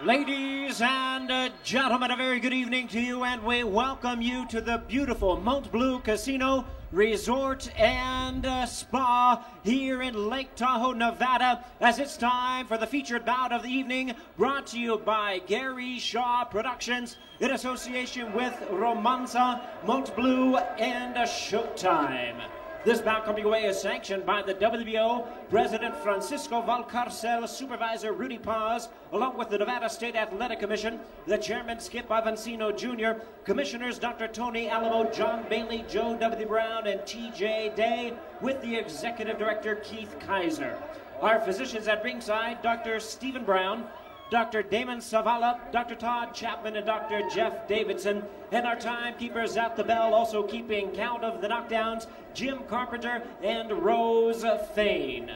Ladies and gentlemen, a very good evening to you, and we welcome you to the beautiful Montbleu Casino Resort and Spa here in Lake Tahoe, Nevada, as it's time for the featured bout of the evening, brought to you by Gary Shaw Productions in association with Romanza, Montbleu, and Showtime. This bout coming away is sanctioned by the WBO President Francisco Valcarcel, Supervisor Rudy Paz, along with the Nevada State Athletic Commission, the Chairman Skip Avancino Jr., Commissioners Dr. Tony Alamo, John Bailey, Joe W. Brown, and T.J. Day, with the Executive Director Keith Kaiser. Our physicians at ringside, Dr. Stephen Brown, Dr. Damon Savala, Dr. Todd Chapman, and Dr. Jeff Davidson. And our timekeepers at the bell, also keeping count of the knockdowns, Jim Carpenter and Rose Fain.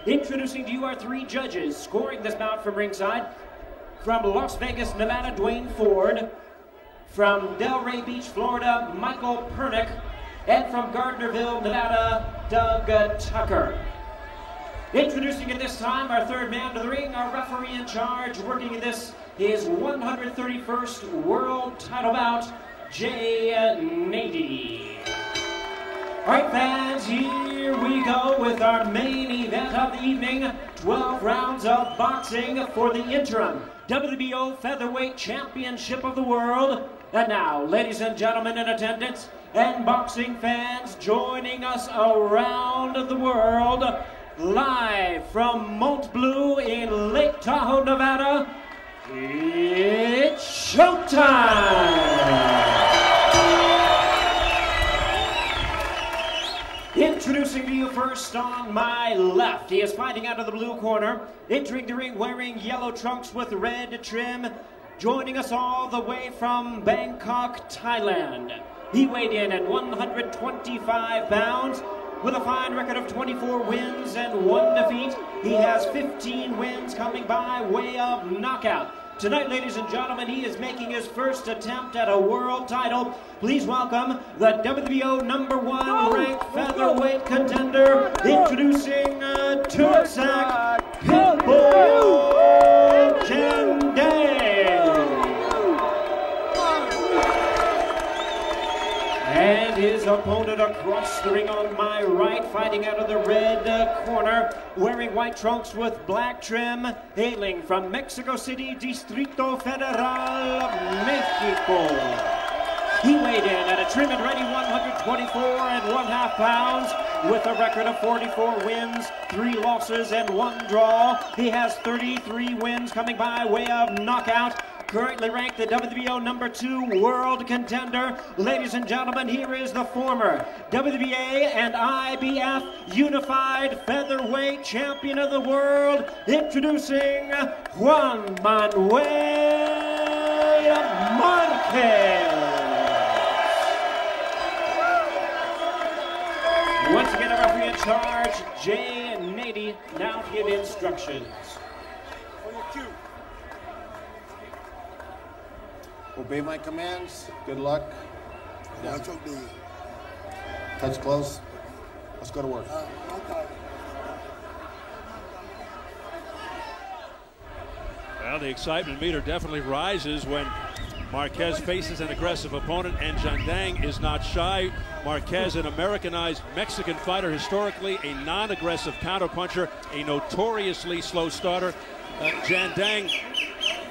Introducing to you our three judges, scoring this bout from ringside. From Las Vegas, Nevada, Dwayne Ford. From Delray Beach, Florida, Michael Pernick. And from Gardnerville, Nevada, Doug Tucker. Introducing at this time our third man to the ring, our referee in charge, working in this his 131st world title bout, Jay Nady. All right, fans, here we go with our main event of the evening. 12 rounds of boxing for the interim WBO Featherweight Championship of the World. And now, ladies and gentlemen in attendance and boxing fans joining us around the world, live from Montbleu in Lake Tahoe, Nevada, it's showtime! Introducing to you first on my left, he is fighting out of the blue corner, entering the ring wearing yellow trunks with red trim, joining us all the way from Bangkok, Thailand. He weighed in at 125 pounds, with a fine record of 24 wins and 1 defeat. He has 15 wins coming by way of knockout. Tonight, ladies and gentlemen, he is making his first attempt at a world title. Please welcome the WBO #1 ranked featherweight contender, introducing Turksak Pitbull Jandeng. And his opponent across the ring on my right, fighting out of the red corner, wearing white trunks with black trim, hailing from Mexico City, Distrito Federal, Mexico. He weighed in at a trim and ready 124.5 pounds, with a record of 44 wins, 3 losses, and 1 draw. He has 33 wins coming by way of knockout. Currently ranked the WBO #2 world contender. Ladies and gentlemen, here is the former WBA and IBF Unified Featherweight Champion of the World, introducing Juan Manuel Marquez. Once again, our referee in charge, Jay Nady, now to give instructions. On your cue. Obey my commands. Good luck. Yeah. Touch close. Let's go to work. Okay. Well, the excitement meter definitely rises when Marquez faces an aggressive opponent, and Jandeng is not shy. Marquez, an Americanized Mexican fighter, historically a non-aggressive counterpuncher, a notoriously slow starter. Jandeng,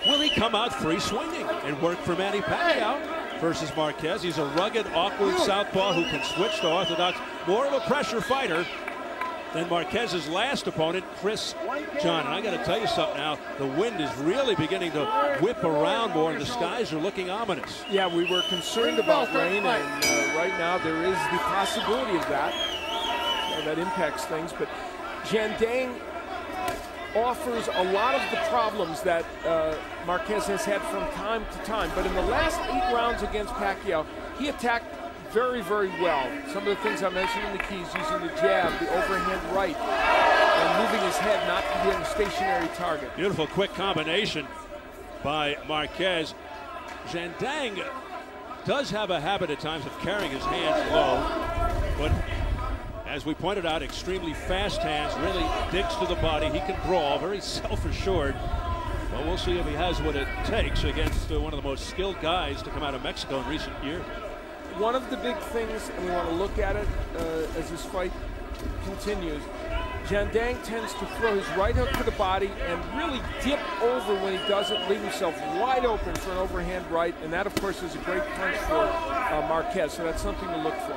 will he come out free swinging and work for Manny Pacquiao versus Marquez? He's a rugged, awkward southpaw who can switch to orthodox, more of a pressure fighter than Marquez's last opponent, Chris John. And I got to tell you something now, the wind is really beginning to whip around more, and the skies are looking ominous. Yeah, we were concerned about rain, and right now there is the possibility of that. That impacts things, but Jandeng offers a lot of the problems that Marquez has had from time to time. But in the last 8 rounds against Pacquiao, he attacked very, very well. Some of the things I mentioned in the keys, using the jab, the overhand right, and moving his head, not being a stationary target. Beautiful quick combination by Marquez. Jandeng does have a habit at times of carrying his hands low, but as we pointed out, extremely fast hands, really digs to the body. He can brawl, very self-assured. Well, we'll see if he has what it takes against one of the most skilled guys to come out of Mexico in recent years. One of the big things, and we want to look at it as this fight continues, Jandang tends to throw his right hook to the body and really dip over when he does it, leave himself wide open for an overhand right, and that, of course, is a great punch for Marquez, so that's something to look for.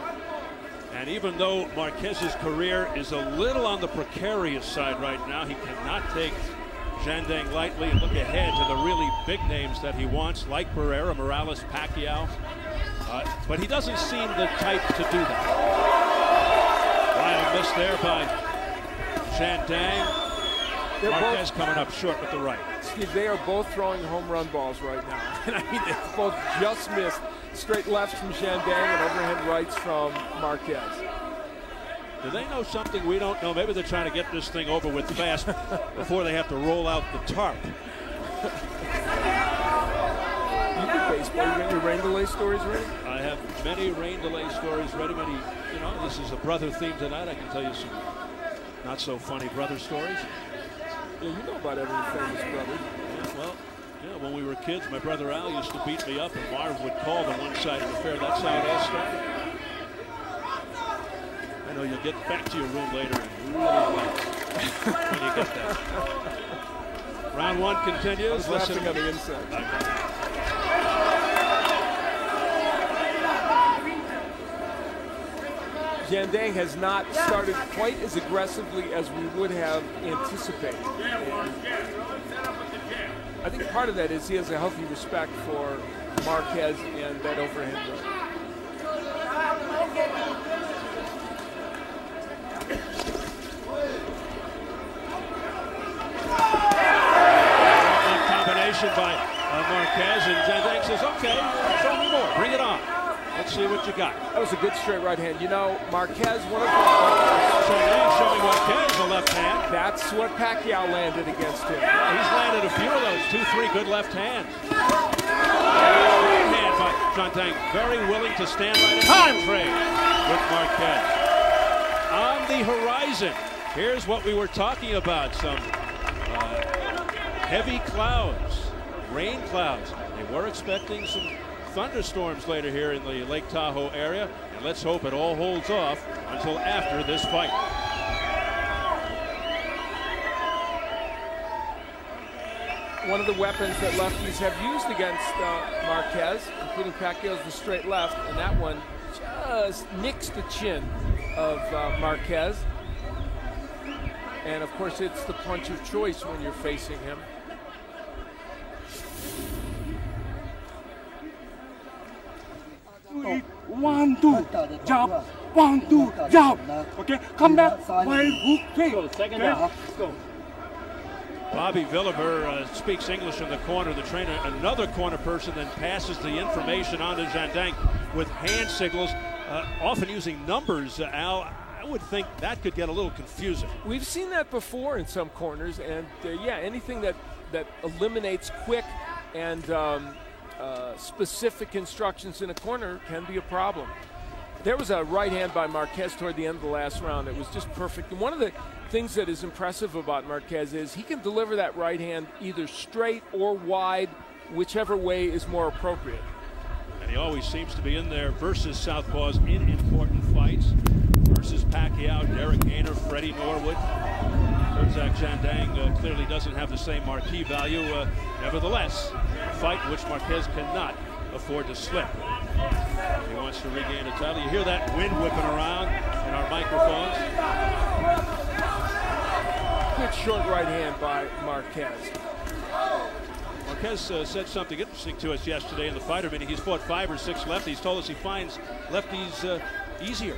And even though Marquez's career is a little on the precarious side right now, he cannot take Jandang lightly and look ahead to the really big names that he wants, like Pereira, Morales, Pacquiao. But he doesn't seem the type to do that. Wild miss there by Jandang. Marquez coming up short with the right. Steve, they are both throwing home run balls right now. And I mean, they both just missed. Straight lefts from Jandang and overhead rights from Marquez. Do they know something we don't know? Maybe they're trying to get this thing over with fast before they have to roll out the tarp. You do baseball. You got your rain delay stories ready? I have many rain delay stories ready. Many, you know, this is a brother theme tonight. I can tell you some not so funny brother stories. Yeah, you know about every famous brother. Yeah, well, yeah, when we were kids, my brother Al used to beat me up, and Marv would call the one side of the fair. That's how it all started. I know you'll get back to your room later and really laugh when you get that. Round one continues. I was laughing on the inside. Jandang has not started quite as aggressively as we would have anticipated. I think part of that is he has a healthy respect for Marquez and that overhand right. Combination by Marquez, and Jandang says, okay, show me more, bring it on. Let's see what you got. That was a good straight right hand. You know, Marquez, one of the... Jandang showing Marquez the left hand. That's what Pacquiao landed against him. Yeah, he's landed a few of those, 2-3 good left hands. Right hand by Jandang, very willing to stand right in time trade with Marquez. On the horizon, here's what we were talking about, some heavy clouds, rain clouds. They were expecting some thunderstorms later here in the Lake Tahoe area, and let's hope it all holds off until after this fight. One of the weapons that lefties have used against Marquez, including Pacquiao's the straight left, and that one just nicks the chin of Marquez. And of course, it's the punch of choice when you're facing him. One, two, jump. 1, 2, jump. Okay, come back. While hook, three. Second down. Let's go. Bobby Villiver speaks English in the corner. The trainer, another corner person, then passes the information on to Jandang with hand signals, often using numbers. Al, I would think that could get a little confusing. We've seen that before in some corners, and yeah, anything that eliminates quick and specific instructions in a corner can be a problem. There was a right hand by Marquez toward the end of the last round. It was just perfect. And one of the things that is impressive about Marquez is he can deliver that right hand either straight or wide, whichever way is more appropriate. And he always seems to be in there versus southpaws in important fights. Versus Pacquiao, Derek Gainer, Freddie Norwood. Zach Jandang clearly doesn't have the same marquee value. Nevertheless, a fight in which Marquez cannot afford to slip. He wants to regain a title. You hear that wind whipping around in our microphones. Good short right hand by Marquez. Marquez said something interesting to us yesterday in the fighter meeting. He's fought 5 or 6 lefties. He's told us he finds lefties easier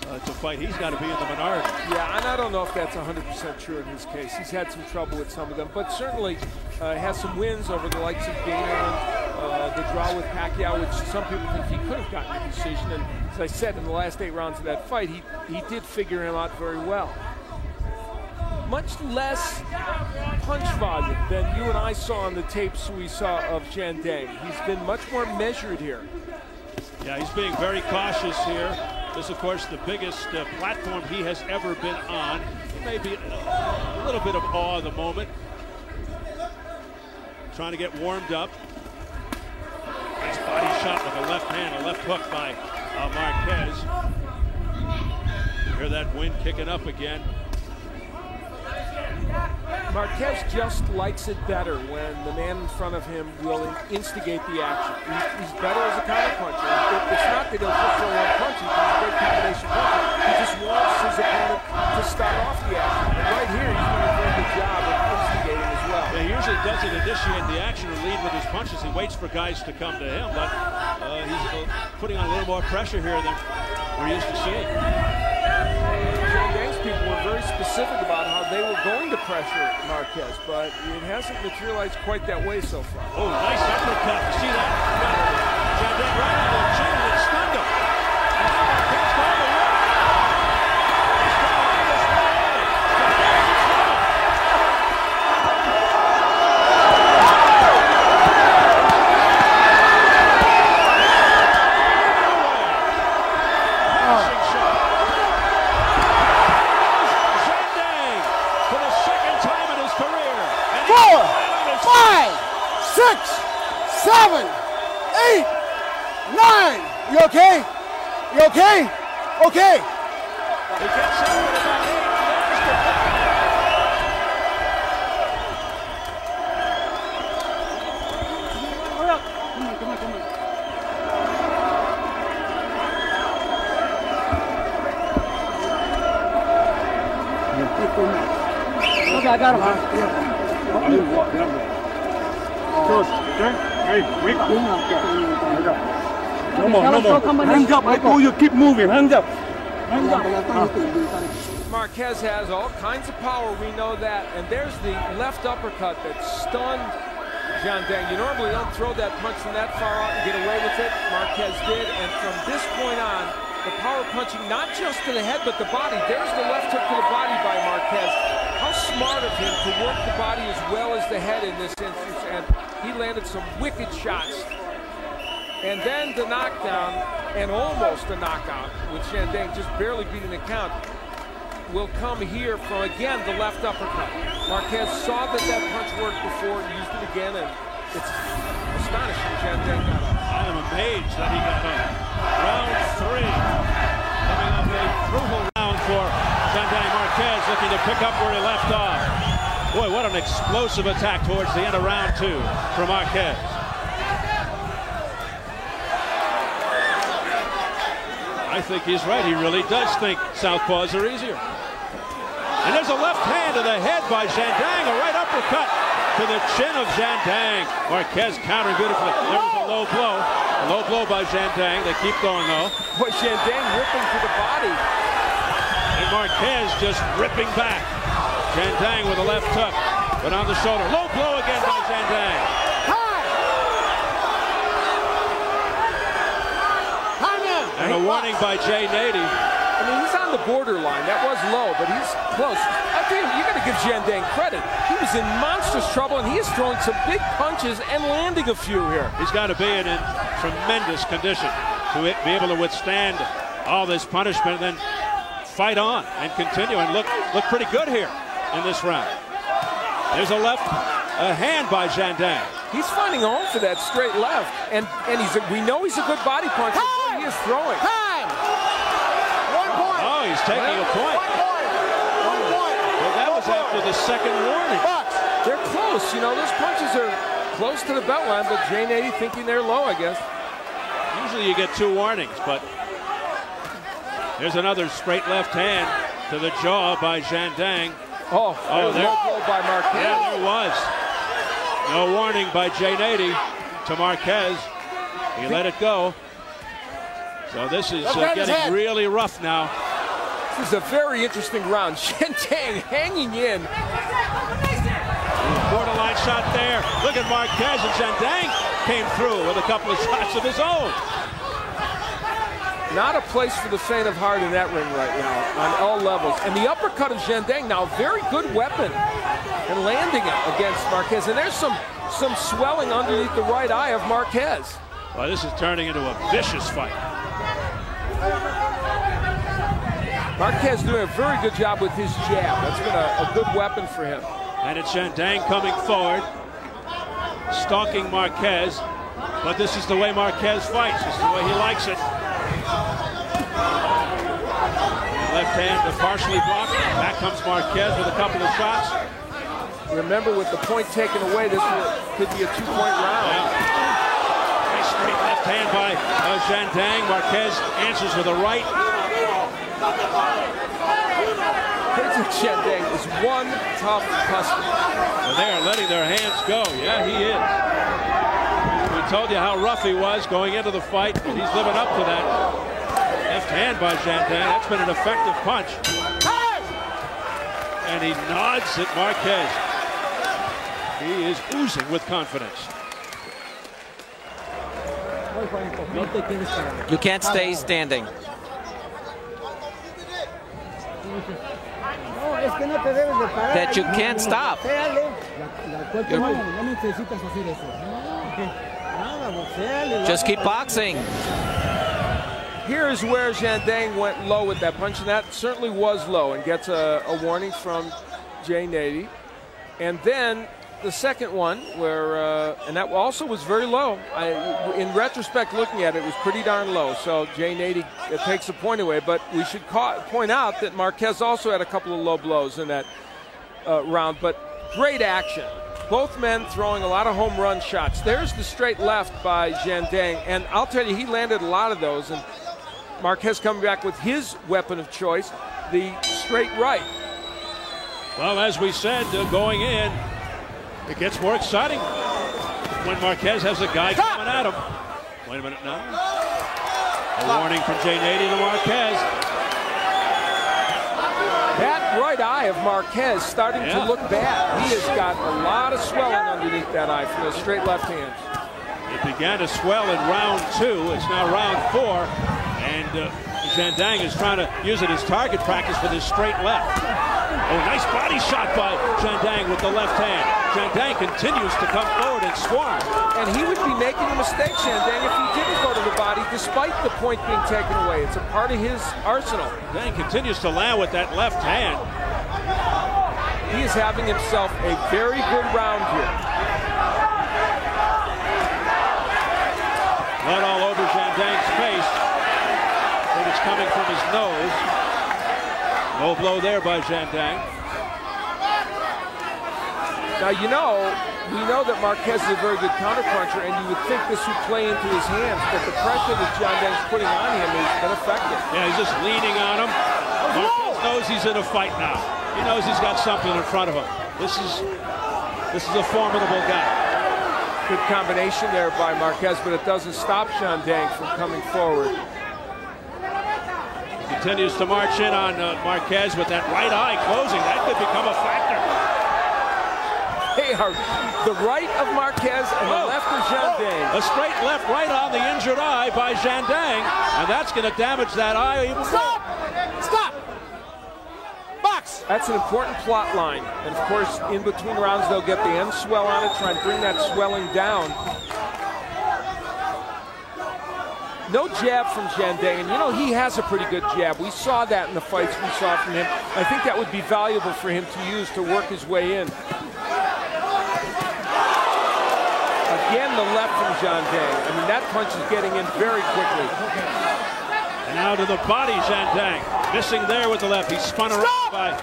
to fight. He's got to be in the minority. Yeah, and I don't know if that's 100% true in his case. He's had some trouble with some of them, but certainly has some wins over the likes of Gainer and the draw with Pacquiao, which some people think he could have gotten a decision. And as I said, in the last 8 rounds of that fight, he did figure him out very well. Much less punch volume than you and I saw on the tapes we saw of Jandang. He's been much more measured here. Yeah, he's being very cautious here. This, of course, the biggest platform he has ever been on. Maybe a little bit of awe at the moment. trying to get warmed up. Nice body shot with a left hand, a left hook by Marquez. Hear that wind kicking up again. Marquez just likes it better when the man in front of him will instigate the action. He's better as a counterpuncher. It's not that he'll just throw one punch, he's a great combination puncher. He just wants his opponent to start off the action. And right here, he's doing a very good job of instigating as well. Yeah, he usually doesn't initiate the action or lead with his punches. He waits for guys to come to him, but he's putting on a little more pressure here than we're used to seeing. Jandang's people were very specific about how they were going to pressure Marquez, but it hasn't materialized quite that way so far. Oh, nice uppercut. You see that? Jandang right on the chin and it stunned him. And now Marquez going to work. He's going to have this one. Jandang is running. You okay? You okay? Okay. He gets up with about 8. Okay, I got him. Close, okay? Hey, wait. No more, no more. Hands up, I told you keep moving. Hands up. Hands up. Marquez has all kinds of power, we know that. And there's the left uppercut that stunned Jandang. You normally don't throw that punch from that far out and get away with it. Marquez did, and from this point on, the power punching, not just to the head, but the body. There's the left hook to the body by Marquez. How smart of him to work the body as well as the head in this instance, and he landed some wicked shots. And then the knockdown, and almost a knockout, with Jandang just barely beating the count, will come here from, again, the left uppercut. Marquez saw that punch worked before, used it again, and it's astonishing Jandang got up. I am amazed that he got up. Round 3. Coming up a brutal round for Jandang. Marquez looking to pick up where he left off. Boy, what an explosive attack towards the end of round 2 for Marquez. I think he's right. He really does think southpaws are easier. And there's a left hand to the head by Jandang. A right uppercut to the chin of Jandang. Marquez countering beautifully. There was a low blow. A low blow by Jandang. They keep going, though. Boy, Jandang ripping to the body. And Marquez just ripping back. Jandang with a left hook, but on the shoulder. Low blow again by Jandang. And a warning by Jay Nady. I mean, he's on the borderline. That was low, but he's close. I think you got to give Jandang credit. He was in monstrous trouble, and he is throwing some big punches and landing a few here. He's got to be in tremendous condition to be able to withstand all this punishment and then fight on and continue and look pretty good here in this round. There's a hand by Jandang. He's finding a home for that straight left, and we know he's a good body puncher. He is throwing. Time! 1 point. Oh, he's taking a point. 1 point. Well, that was after the second warning. They're close. You know, those punches are close to the belt line, but Jay Nady thinking they're low, I guess. Usually you get 2 warnings, but there's another straight left hand to the jaw by Jandang. Oh, there was low blow by Marquez. Yeah, there was. No warning by Jay Nady to Marquez. He let it go. So this is getting really rough now. This is a very interesting round. Jandang hanging in. Borderline shot there. Look at Marquez, and Jandang came through with a couple of shots of his own. Not a place for the faint of heart in that ring right now on all levels. And the uppercut of Jandang now, very good weapon and landing it against Marquez. And there's some swelling underneath the right eye of Marquez. Well, this is turning into a vicious fight. Marquez doing a very good job with his jab. That's been a good weapon for him. And it's Jandang coming forward. stalking Marquez, but this is the way Marquez fights. This is the way he likes it. Left hand partially blocked. Back comes Marquez with a couple of shots. Remember, with the point taken away, this could be a 2-point round. Yeah. Nice straight left hand by Zhang. Marquez answers with a right. Zhang is one tough customer. And they are letting their hands go. Yeah, he is. We told you how rough he was going into the fight, and he's living up to that. Left hand by Zhang. That's been an effective punch. And he nods at Marquez. He is oozing with confidence. You can't stay standing. That you can't stop. Just keep boxing. Here's where Zhang went low with that punch, and that certainly was low, and gets a warning from Jay Nady. And then the second one, where and that also was very low. In retrospect, looking at it, it was pretty darn low. So Jay Nady takes a point away, but we should point out that Marquez also had a couple of low blows in that round. But great action. Both men throwing a lot of home run shots. There's the straight left by Zhang, and I'll tell you, he landed a lot of those. And Marquez coming back with his weapon of choice, the straight right. Well, as we said, going in, it gets more exciting when Marquez has a guy coming at him. Wait a minute now. A warning from Jay Nady to Marquez. That right eye of Marquez starting to look bad. He has got a lot of swelling underneath that eye from those straight left hands. It began to swell in round 2. It's now round 4. And Zhang is trying to use it as target practice with his straight left. Oh, nice body shot by Zhang with the left hand. Zhang continues to come forward and swarm. And he would be making a mistake, Zhang, if he didn't go to the body, despite the point being taken away. It's a part of his arsenal. Zhang continues to land with that left hand. He is having himself a very good round here. Blood all over Zhang's face. I think it's coming from his nose. No blow there by Zhang. Now, we know that Marquez is a very good counterpuncher, and you would think this would play into his hands, but the pressure that Zhang's putting on him has been effective. Yeah, he's just leaning on him. Marquez knows he's in a fight now. He knows he's got something in front of him. This is a formidable guy. Good combination there by Marquez, but it doesn't stop Zhang from coming forward. Continues to march in on Marquez with that right eye closing. That could become a factor. They are the right of Marquez and the left of Zhang. A straight left right on the injured eye by Zhang, and that's going to damage that eye even more. Stop! Box! That's an important plot line. And of course, in between rounds, they'll get the end swell on it, try and bring that swelling down. No jab from Zhang, and he has a pretty good jab. We saw that in the fights we saw from him. I think that would be valuable for him to use to work his way in. Again, the left from Zhang. I mean, that punch is getting in very quickly. And now to the body, Zhang. Missing there with the left. He's spun around by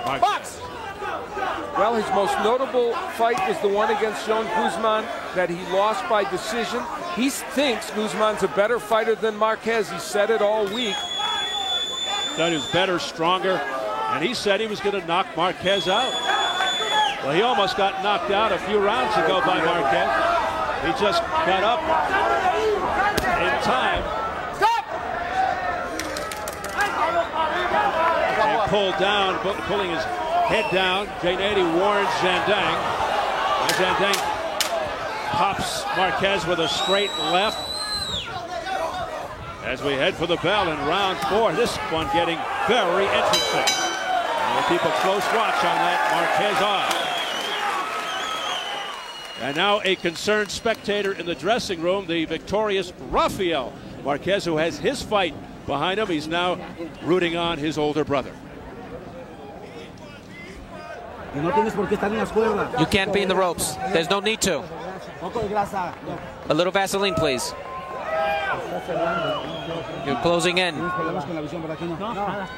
Marquez. Well, his most notable fight was the one against Joan Guzman that he lost by decision. He thinks Guzman's a better fighter than Marquez. He said it all week. Thought he was better, stronger, and he said he was going to knock Marquez out. Well, he almost got knocked out a few rounds ago by Marquez. He just got up in time. And pulled down, pulling his head down. Jay Nady warns Zhang. Zhang pops Marquez with a straight left. As we head for the bell in round 4, this one getting very interesting. And we'll keep a close watch on that Marquez eye. And now a concerned spectator in the dressing room, the victorious Rafael Marquez, who has his fight behind him. He's now rooting on his older brother. You can't be in the ropes. There's no need to. A little Vaseline, please. You're closing in.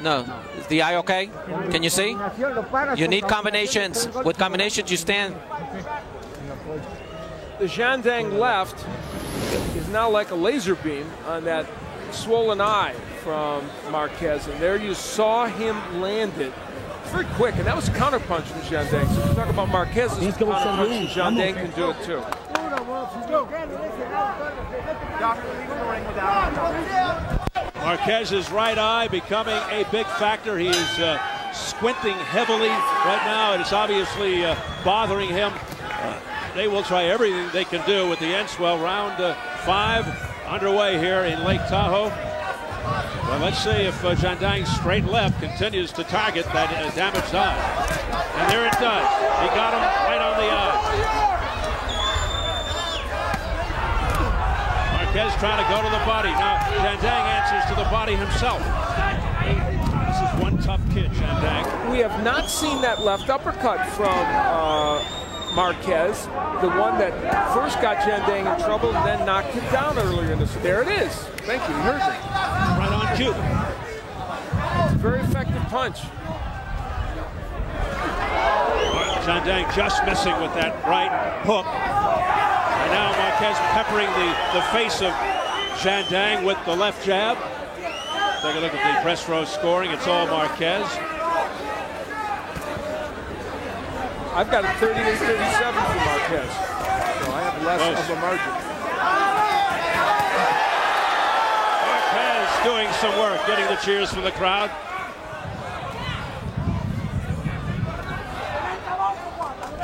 No. Is the eye okay? Can you see? You need combinations. With combinations, you stand. The Jandang left is now like a laser beam on that swollen eye from Marquez. And there you saw him land it. Very quick, and that was a counterpunch from Jandang. So if you talk about Marquez's counterpunch, Jandang can do it too. Marquez's right eye becoming a big factor. He is squinting heavily right now, and it's obviously bothering him. They will try everything they can do with the Enswell. Round 5 underway here in Lake Tahoe. Well, let's see if Jandang's straight left continues to target that damaged eye. And there it does. He got him right on the eye. Marquez trying to go to the body. Now, Jandang answers to the body himself. This is one tough kid, Jandang. We have not seen that left uppercut from Marquez, the one that first got Jandang in trouble and then knocked him down earlier in this. There it is. Thank you. You heard me. Right on cue. It's a very effective punch. Jandang just missing with that right hook. And now Marquez peppering the face of Jandang with the left jab. Take a look at the press row scoring. It's all Marquez. I've got a 38-37 for Marquez, so I have less of a margin. Marquez doing some work, getting the cheers from the crowd.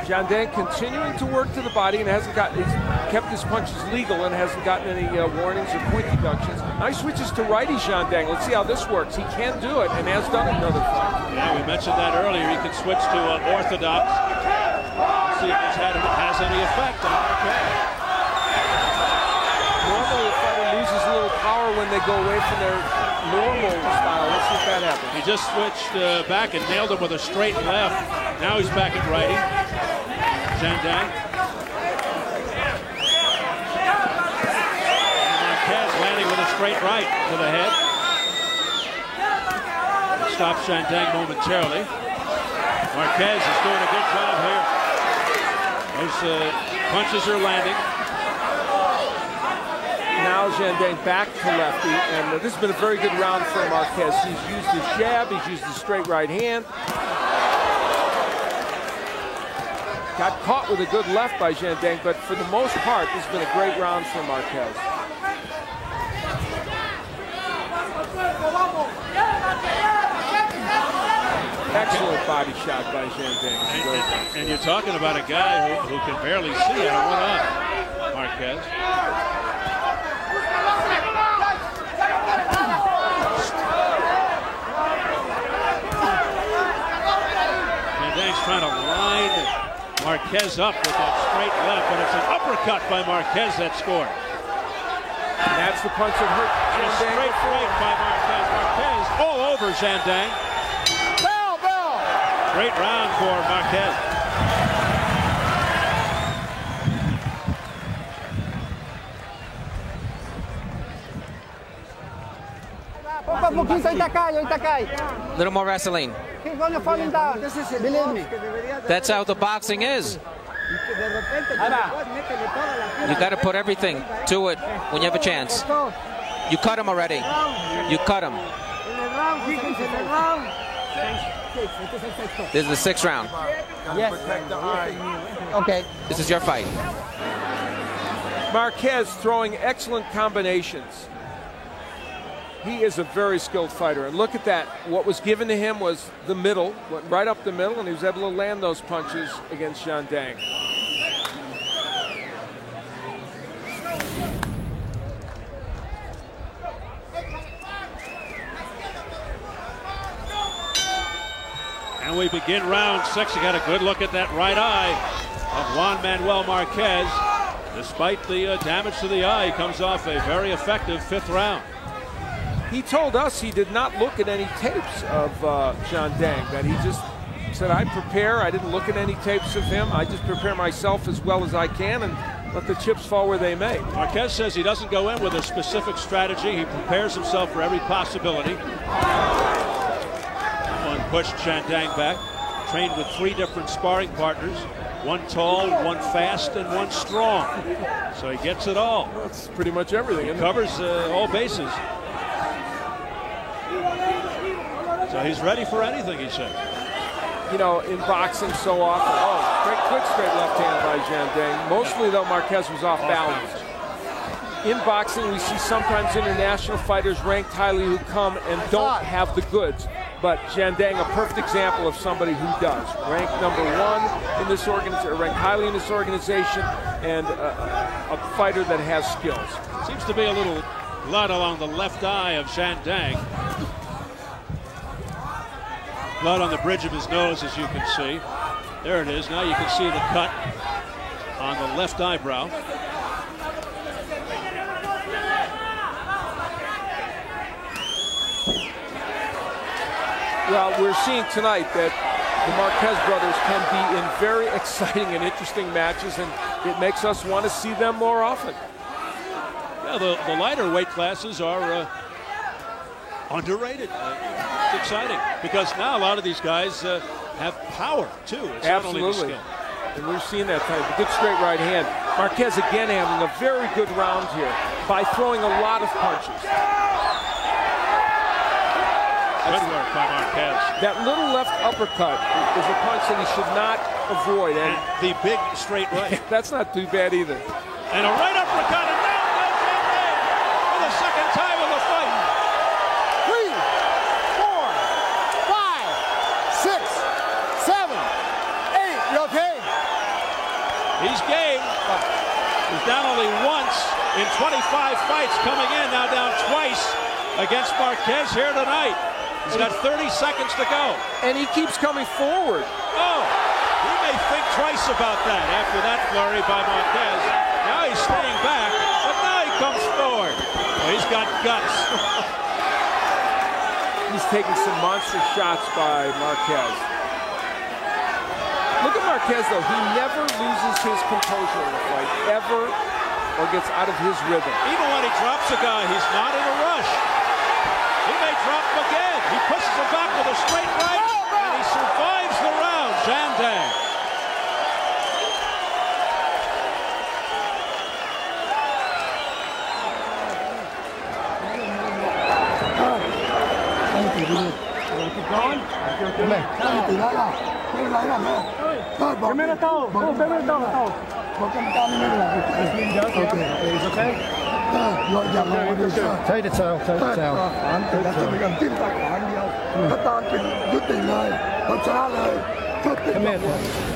Jandang continuing to work to the body and he's kept his punches legal and hasn't gotten any warnings or point deductions. Now he switches to righty Jandang. Let's see how this works. He can do it and has done it in other fights. Yeah, we mentioned that earlier. He can switch to orthodox. Let's see if this has any effect on Marquez. Normally a fighter loses a little power when they go away from their normal style. Let's see if that happens. He just switched back and nailed him with a straight left. Now he's back at righty. Jandang. Marquez landing with a straight right to the head. Stops Jandang momentarily. Marquez is doing a good job here. Those punches are landing. Now Jandang back to lefty, and this has been a very good round for Marquez. He's used his jab, he's used his straight right hand. Got caught with a good left by Jandang, but for the most part, this has been a great round for Marquez. Excellent body shot by Jandang. And you're talking about a guy who can barely see out of one eye, Marquez. Jandang's trying to line Marquez up with that straight left, but it's an uppercut by Marquez that scored. And that's the punch that hurt And a straight right by Marquez. Marquez all over Jandang. Great round for Marquez. A little more Vaseline. He's gonna fall down. Believe me. That's how the boxing is. You got to put everything to it when you have a chance. You cut him already. You cut him. This is the 6th round. Yes. Okay. This is your fight. Marquez throwing excellent combinations. He is a very skilled fighter. And look at that. What was given to him was the middle, went right up the middle, and he was able to land those punches against Jandang. And we begin round 6. You got a good look at that right eye of Juan Manuel Marquez. Despite the damage to the eye, he comes off a very effective 5th round. He told us he did not look at any tapes of Jandang, that he just said, I prepare. I didn't look at any tapes of him. I just prepare myself as well as I can, and let the chips fall where they may. Marquez says he doesn't go in with a specific strategy. He prepares himself for every possibility. One pushed Jandang back. Trained with 3 different sparring partners. One tall, one fast, and one strong. So he gets it all. That's pretty much everything. He covers all bases. So he's ready for anything, he said. You know, in boxing so often, quick straight left hand by Jandang. Mostly, though, Marquez was off balance. In boxing, we see sometimes international fighters ranked highly who come and don't have the goods. But Jandang, a perfect example of somebody who does. Ranked #1 in this organization, ranked highly in this organization, and a fighter that has skills. Seems to be a little blood along the left eye of Jandang. Blood on the bridge of his nose, as you can see. There it is. Now you can see the cut on the left eyebrow. Well, we're seeing tonight that the Marquez brothers can be in very exciting and interesting matches, and it makes us want to see them more often. Yeah, the lighter weight classes are underrated. It's exciting because now a lot of these guys have power too. It's not only the skill. And we're seeing that type of good straight right hand. Marquez again having a very good round here by throwing a lot of punches. Good work by Marquez. That little left uppercut is a punch that he should not avoid. And the big straight right. That's not too bad either. And a right uppercut, and down goes Jandang for the second time of the fight. 3, 4, 5, 6, 7, 8. You okay? He's game. He's down only once in 25 fights, coming in now down twice against Marquez here tonight. He's got 30 seconds to go. And he keeps coming forward. Oh, he may think twice about that after that flurry by Marquez. Now he's staying back, but now he comes forward. Well, he's got guts. He's taking some monster shots by Marquez. Look at Marquez, though. He never loses his composure in a fight, ever, or gets out of his rhythm. Even when he drops a guy, he's not in a rush. He may drop him again. He pushes him back with a straight right, and he survives the round. Jandang.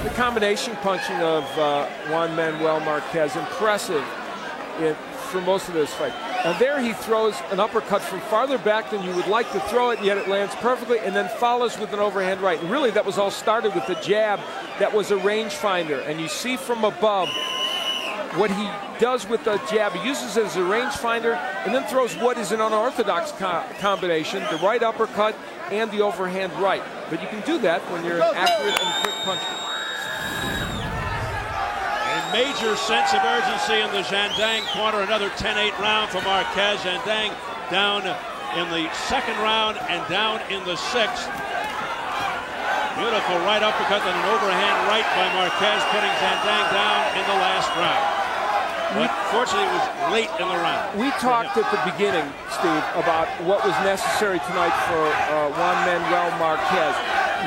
The combination punching of Juan Manuel Marquez, impressive for most of this fight. And there he throws an uppercut from farther back than you would like to throw it, yet it lands perfectly, and then follows with an overhand right. And really, that was all started with the jab that was a rangefinder. And you see from above what he does with the jab. He uses it as a rangefinder and then throws what is an unorthodox combination, the right uppercut and the overhand right. But you can do that when you're an accurate and quick puncher. A major sense of urgency in the Jandang corner. Another 10-8 round for Marquez. Jandang down in the second round and down in the sixth. Beautiful right uppercut and an overhand right by Marquez, putting Jandang down in the last round. But fortunately, it was late in the round. We talked at the beginning, Steve, about what was necessary tonight for Juan Manuel Marquez.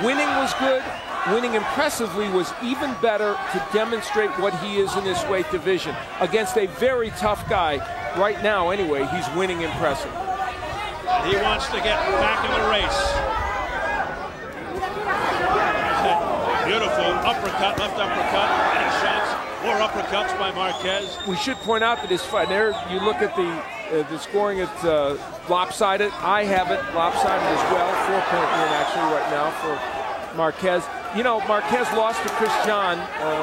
Winning was good. Winning impressively was even better to demonstrate what he is in this weight division. Against a very tough guy, right now anyway, he's winning impressive. He wants to get back in the race. Beautiful uppercut, left uppercut, and shots. More uppercuts by Marquez. We should point out that this fight, there you look at the scoring at lopsided. I have it lopsided as well, 4-point win actually right now for Marquez. You know, Marquez lost to Chris John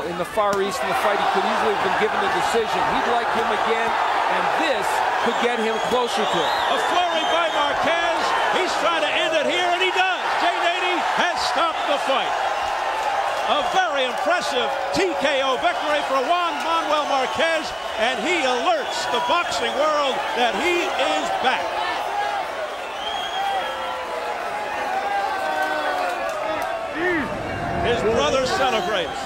in the Far East in the fight. He could easily have been given the decision. He'd like him again, and this could get him closer to it. A flurry by Marquez. He's trying to end it here, and he does. Jay Nady has stopped the fight. A very impressive TKO victory for Juan Manuel Marquez, and he alerts the boxing world that he is back. His brother celebrates.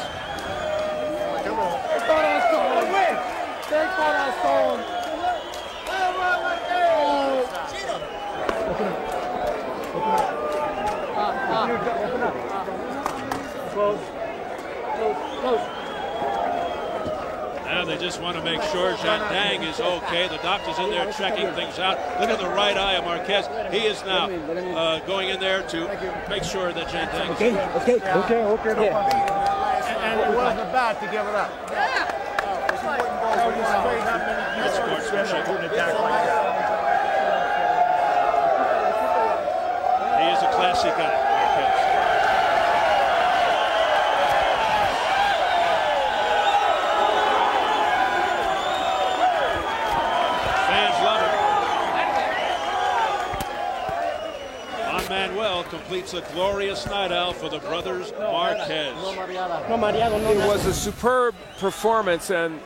Now they just want to make sure Zhang is okay. The doctor's in there checking things out. Look at the right eye of Marquez. He is now going in there to make sure that Zhang is okay. And it wasn't bad to give it up. He is a classy guy, Marquez. Fans love it. Juan Manuel completes a glorious night out for the brothers Marquez. It was a superb performance, and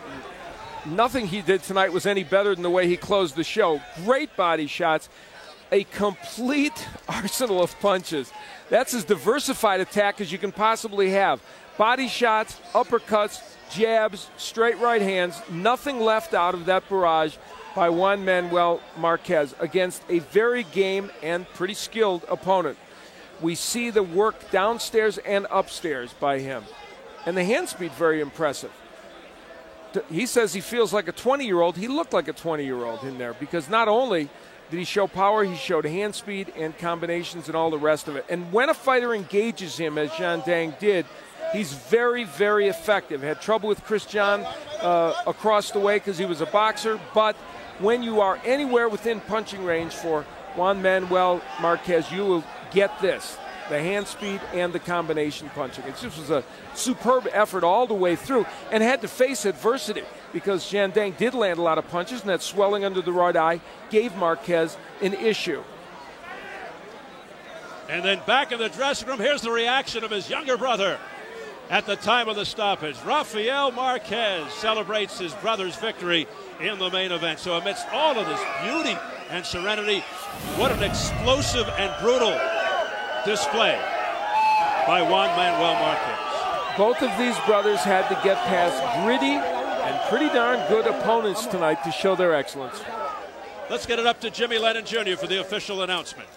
nothing he did tonight was any better than the way he closed the show. Great body shots, a complete arsenal of punches. That's as diversified attack as you can possibly have. Body shots, uppercuts, jabs, straight right hands, nothing left out of that barrage by Juan Manuel Marquez against a very game and pretty skilled opponent. We see the work downstairs and upstairs by him. And the hand speed, very impressive. He says he feels like a 20-year-old. He looked like a 20-year-old in there because not only did he show power, he showed hand speed and combinations and all the rest of it. And when a fighter engages him, as Zhang did, he's very, very effective. Had trouble with Chris John across the way because he was a boxer. But when you are anywhere within punching range for Juan Manuel Marquez, you will get this. The hand speed and the combination punching. It just was a superb effort all the way through and had to face adversity because Zhang did land a lot of punches, and that swelling under the right eye gave Marquez an issue. And then back in the dressing room, here's the reaction of his younger brother at the time of the stoppage. Rafael Marquez celebrates his brother's victory in the main event. So amidst all of this beauty and serenity, what an explosive and brutal display by Juan Manuel Marquez. Both of these brothers had to get past gritty and pretty darn good opponents tonight to show their excellence. Let's get it up to Jimmy Lennon Jr. for the official announcement.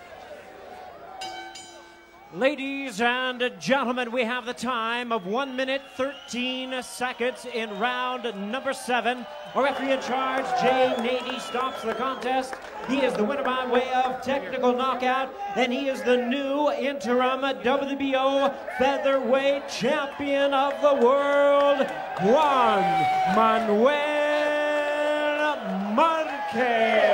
Ladies and gentlemen, we have the time of 1 minute 13 seconds in round number 7. Our referee in charge, Jay Nady, stops the contest. He is the winner by way of technical knockout, and he is the new interim WBO featherweight champion of the world, Juan Manuel Marquez.